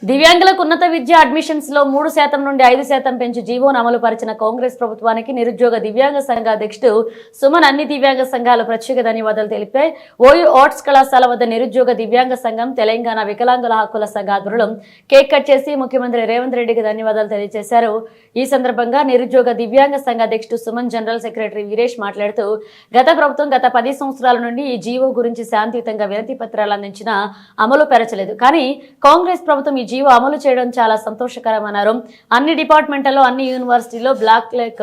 దివ్యాంగులకు ఉన్నత విద్య అడ్మిషన్స్ లో 3% నుండి 5% పెంచి జీవోను అమలు పరిచిన కాంగ్రెస్ ప్రభుత్వానికి నిరుద్యోగ దివ్యాంగ సంఘ అధ్యక్షుడు సుమన్ అన్ని దివ్యాంగ సంఘాలు ప్రత్యేక ధన్యవాదాలు తెలిపాయి. ఓయూ ఆర్ట్స్ కళాశాల వద్ద నిరుద్యోగ దివ్యాంగ సంఘం తెలంగాణ వికలాంగుల హక్కుల సంఘ ఆధ్వర్యంలో కేక్ కట్ చేసి ముఖ్యమంత్రి రేవంత్ రెడ్డికి ధన్యవాదాలు తెలియజేశారు. ఈ సందర్భంగా నిరుద్యోగ దివ్యాంగ సంఘ అధ్యక్షుడు సుమన్ జనరల్ సెక్రటరీ వీరేష్ మాట్లాడుతూ గత ప్రభుత్వం గత 10 సంవత్సరాల నుండి ఈ జీవో గురించి శాంతియుతంగా వినతి పత్రాలు అందించినా అమలు పెరచలేదు. కానీ కాంగ్రెస్ ప్రభుత్వం ఈ జీవో అమలు చేయడం చాలా సంతోషకరమన్నారు. అన్ని డిపార్ట్మెంట్లలో అన్ని యూనివర్సిటీలో బ్లాక్ లెక్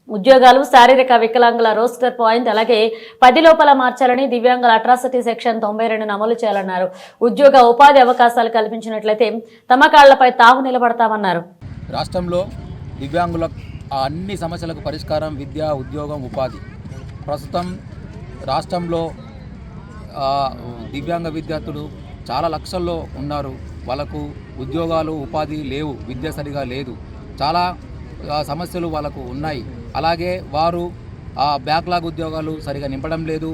ఉద్యోగాలు, శారీరక వికలాంగుల రోస్టర్ పాయింట్ అలాగే 10 లోపల మార్చాలని, దివ్యాంగుల అట్రాసిటీ సెక్షన్ 92ను అమలు చేయాలన్నారు. ఉద్యోగ ఉపాధి అవకాశాలు కల్పించినట్లయితే తమ కాళ్లపై తాము నిలబడతామన్నారు. రాష్ట్రంలో దివ్యాంగుల అన్ని సమస్యలకు పరిష్కారం విద్య, ఉద్యోగం, ఉపాధి. ప్రస్తుతం రాష్ట్రంలో దివ్యాంగ విద్యార్థులు చాలా లక్షల్లో ఉన్నారు. వాళ్ళకు ఉద్యోగాలు, ఉపాధి లేవు, విద్య సరిగా లేదు, చాలా సమస్యలు వాళ్ళకు ఉన్నాయి. అలాగే వారు బ్యాక్లాగ్ ఉద్యోగాలు సరిగా నింపడం లేదు.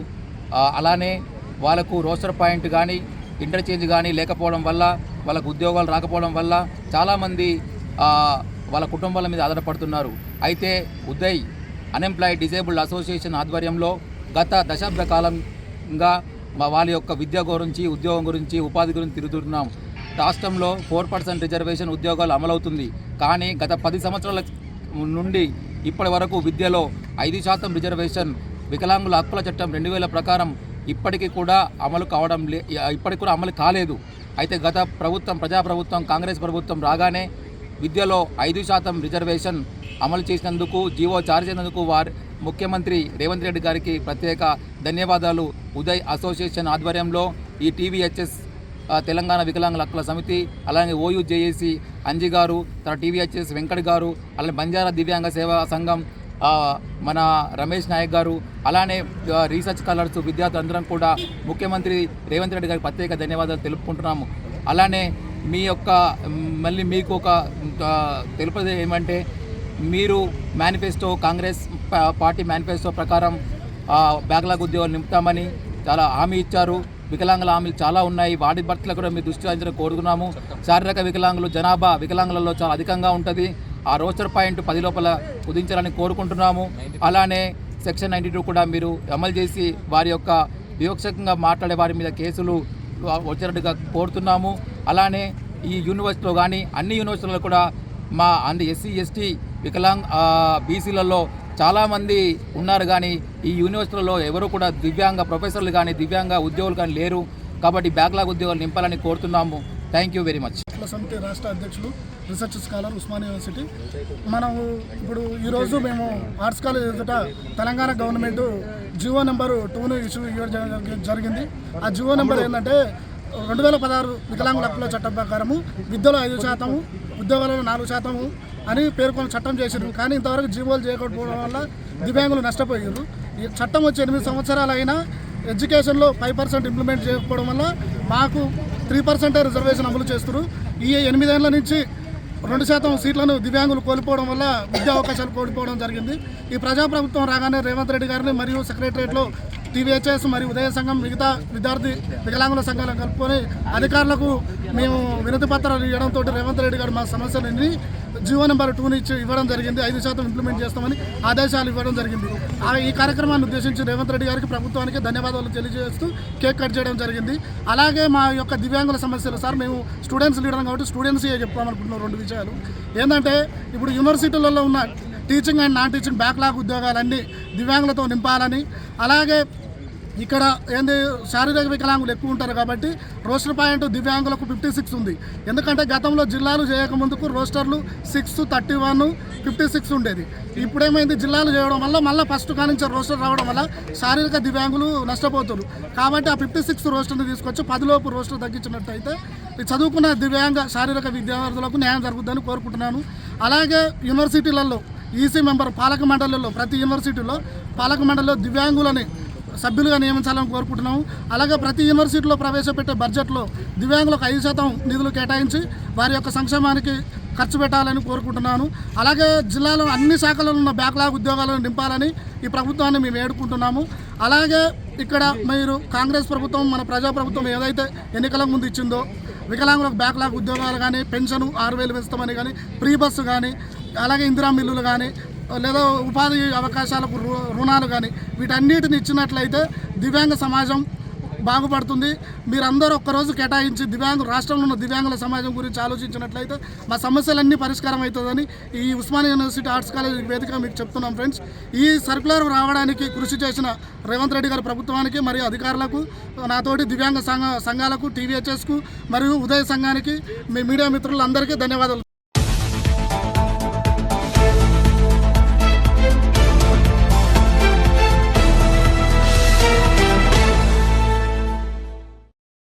అలానే వాళ్ళకు రోస్టర్ పాయింట్ కానీ ఇంటర్చేంజ్ కానీ లేకపోవడం వల్ల, వాళ్ళకు ఉద్యోగాలు రాకపోవడం వల్ల చాలామంది వాళ్ళ కుటుంబాల మీద ఆధారపడుతున్నారు. అయితే ఉదయ్ అన్ఎంప్లాయిడ్ డిజేబుల్డ్ అసోసియేషన్ ఆధ్వర్యంలో గత దశాబ్ద కాలంగా వాళ్ళ యొక్క విద్య గురించి, ఉద్యోగం గురించి, ఉపాధి గురించి తిరుగుతున్నాం. రాష్ట్రంలో 4% రిజర్వేషన్ ఉద్యోగాలు అమలవుతుంది. కానీ గత 10 సంవత్సరాల నుండి ఇప్పటి వరకు విద్యలో 5% రిజర్వేషన్ వికలాంగుల హక్కుల చట్టం 2000 ప్రకారం ఇప్పటికీ కూడా అమలు కాలేదు. అయితే గత ప్రభుత్వం, ప్రజాప్రభుత్వం, కాంగ్రెస్ ప్రభుత్వం రాగానే విద్యలో 5% రిజర్వేషన్ అమలు చేసినందుకు, జీవో జారీ చేసినందుకు ముఖ్యమంత్రి రేవంత్ రెడ్డి గారికి ప్రత్యేక ధన్యవాదాలు. ఉదయ్ అసోసియేషన్ ఆధ్వర్యంలో ఈ టీవీహెచ్ఎస్ తెలంగాణ వికలాంగుల హక్కుల సమితి, అలాగే ఓయూ జేఏసీ అంజి గారు, తర్వాత టీవీహెచ్ఎస్ వెంకట్ గారు, అలాగే బంజారా దివ్యాంగ సేవా సంఘం మన రమేష్ నాయక్ గారు, అలానే రీసెర్చ్ స్కాలర్స్ విద్యార్థులందరం కూడా ముఖ్యమంత్రి రేవంత్ రెడ్డి గారికి ప్రత్యేక ధన్యవాదాలు తెలుపుకుంటున్నాము. అలానే మళ్ళీ మీకు ఒక తెలుపేది ఏమంటే, మీరు మేనిఫెస్టో, కాంగ్రెస్ పార్టీ మేనిఫెస్టో ప్రకారం బ్యాక్లాగ్ ఉద్యోగాలు నింపుతామని చాలా హామీ ఇచ్చారు. వికలాంగుల హామీలు చాలా ఉన్నాయి. వాటి భర్తలు కూడా మీరు దృష్టి సారించడం కోరుతున్నాము. శారీరక వికలాంగులు జనాభా వికలాంగులలో చాలా అధికంగా ఉంటుంది. ఆ రోస్టర్ పాయింట్ 10 లోపల కుదించాలని కోరుకుంటున్నాము. అలానే సెక్షన్ 92 కూడా మీరు అమలు చేసి వారి యొక్క వివక్షకంగా మాట్లాడే వారి మీద కేసులు వచ్చేటట్టుగా కోరుతున్నాము. అలానే ఈ యూనివర్సిటీలో కానీ అన్ని యూనివర్సిటీలలో కూడా మా ఎస్సీ, ఎస్టీ, బీసీలలో చాలామంది ఉన్నారు. కానీ ఈ యూనివర్సిటీలలో ఎవరు కూడా దివ్యాంగ ప్రొఫెసర్లు కానీ దివ్యాంగ ఉద్యోగులు కానీ లేరు. కాబట్టి బ్యాక్లాగ్ ఉద్యోగాలు నింపాలని కోరుతున్నాము. Thank you very much. సమితి రాష్ట్ర అధ్యక్షులు, రీసెర్చ్ స్కాలర్, ఉస్మానియా యూనివర్సిటీ. ఇప్పుడు ఈరోజు మేము ఆర్ట్స్ కాలేజ్ ఎదుట తెలంగాణ గవర్నమెంట్ జివో నెంబర్ 2ను ఇష్యూ ఇవ్వడం జరిగింది. ఆ జివో నెంబర్ ఏంటంటే 2016 వికలాంగుల హక్కుల చట్టం ప్రకారము విద్యలో 5%, ఉద్యోగాలలో 4% అని పేర్కొని చట్టం చేసారు. కానీ ఇంతవరకు జీవోలు చేయకపోవడం వల్ల దివ్యాంగులు నష్టపోయారు. ఈ చట్టం వచ్చి 8 సంవత్సరాలు అయినా ఎడ్యుకేషన్లో 5% ఇంప్లిమెంట్ చేయకపోవడం వల్ల మాకు 3% రిజర్వేషన్ అమలు చేస్తారు. ఈ 8 ఏళ్ల నుంచి 2% సీట్లను దివ్యాంగులు కోల్పోవడం వల్ల విద్యా అవకాశాలు కోల్పోవడం జరిగింది. ఈ ప్రజాప్రభుత్వం రాగానే రేవంత్ రెడ్డి గారిని మరియు సెక్రటరియట్లో టీవీహెచ్ఎస్ మరియు ఉదయ సంఘం, మిగతా విద్యార్థి వికలాంగుల సంఘాలను కలుపుకొని అధికారులకు మేము వినతి పత్రాలు ఇవ్వడంతో రేవంత్ రెడ్డి గారు మా సమస్యలని జివో నెంబర్ 2ని ఇవ్వడం జరిగింది. 5% ఇంప్లిమెంట్ చేస్తామని ఆదేశాలు ఇవ్వడం జరిగింది. ఈ కార్యక్రమాన్ని ఉద్దేశించి రేవంత్ రెడ్డి గారికి, ప్రభుత్వానికి ధన్యవాదాలు తెలియజేస్తూ కేక్ కట్ చేయడం జరిగింది. అలాగే మా యొక్క దివ్యాంగుల సమస్యలు సార్, మేము స్టూడెంట్స్ లీడర్ కాబట్టి స్టూడెంట్స్ చెప్తామనుకుంటున్నాం 2 విషయాలు. ఏంటంటే ఇప్పుడు యూనివర్సిటీలలో ఉన్న teaching and non teaching backlog ఉద్యోగాలన్నీ దివ్యాంగులతో నింపాలని, అలాగే ఇక్కడ శారీరక వికలాంగులు ఎక్కువ ఉంటారు కాబట్టి రోస్టర్ పాయింట్ దివ్యాంగులకు 56 ఉంది. ఎందుకంటే గతంలో జిల్లాలు చేయకముందుకు రోస్టర్లు 6, 31, 56 ఉండేది. ఇప్పుడేమైంది, జిల్లాలు చేయడం వల్ల మళ్ళీ ఫస్ట్ కానించే రోస్టర్ రావడం వల్ల శారీరక దివ్యాంగులు నష్టపోతారు. కాబట్టి ఆ 56 రోస్టర్ని తీసుకొచ్చి 10 లోపు రోస్టర్ తగ్గించినట్టయితే చదువుకున్న దివ్యాంగ శారీరక విద్యార్థులకు న్యాయం జరుగుతుందని కోరుకుంటున్నాను. అలాగే యూనివర్సిటీలలో ఈసీ మెంబర్, పాలక మండలిలో, ప్రతి యూనివర్సిటీలో పాలక మండలిలో దివ్యాంగులని సభ్యులుగా నియమించాలని కోరుకుంటున్నాము. అలాగే ప్రతి యూనివర్సిటీలో ప్రవేశపెట్టే బడ్జెట్లో దివ్యాంగులకు 5% నిధులు కేటాయించి వారి యొక్క సంక్షేమానికి ఖర్చు పెట్టాలని కోరుకుంటున్నాను. అలాగే జిల్లాలో అన్ని శాఖలలో ఉన్న బ్యాక్లాగ్ ఉద్యోగాలను నింపాలని ఈ ప్రభుత్వాన్ని మేము వేడుకుంటున్నాము. అలాగే ఇక్కడ మీరు కాంగ్రెస్ ప్రభుత్వం, మన ప్రజాప్రభుత్వం ఏదైతే ఎన్నికల ముందు ఇచ్చిందో వికలాంగులకు బ్యాక్లాగ్ ఉద్యోగాలు కానీ, పెన్షన్ 6,000 పెంచుతామని కానీ, ఫ్రీ బస్సు కానీ, అలాగే ఇందిరా మిల్లులు కానీ, లేదా ఉపాధి అవకాశాలకు రుణాలు కానీ, వీటన్నిటిని ఇచ్చినట్లయితే దివ్యాంగ సమాజం బాగుపడుతుంది. మీరందరూ ఒక్కరోజు కేటాయించి రాష్ట్రంలో ఉన్న దివ్యాంగుల సమాజం గురించి ఆలోచించినట్లయితే మా సమస్యలన్నీ పరిష్కారం అవుతుందని ఈ ఉస్మానియా యూనివర్సిటీ ఆర్ట్స్ కాలేజ్ వేదికగా మీకు చెప్తున్నాం ఫ్రెండ్స్. ఈ సర్క్యులర్ రావడానికి కృషి చేసిన రేవంత్ రెడ్డి గారి ప్రభుత్వానికి మరియు అధికారులకు, నాతోటి దివ్యాంగ సంఘాలకు, TVHSకు మరియు ఉదయ సంఘానికి, మీ మీడియా మిత్రులందరికీ ధన్యవాదాలు.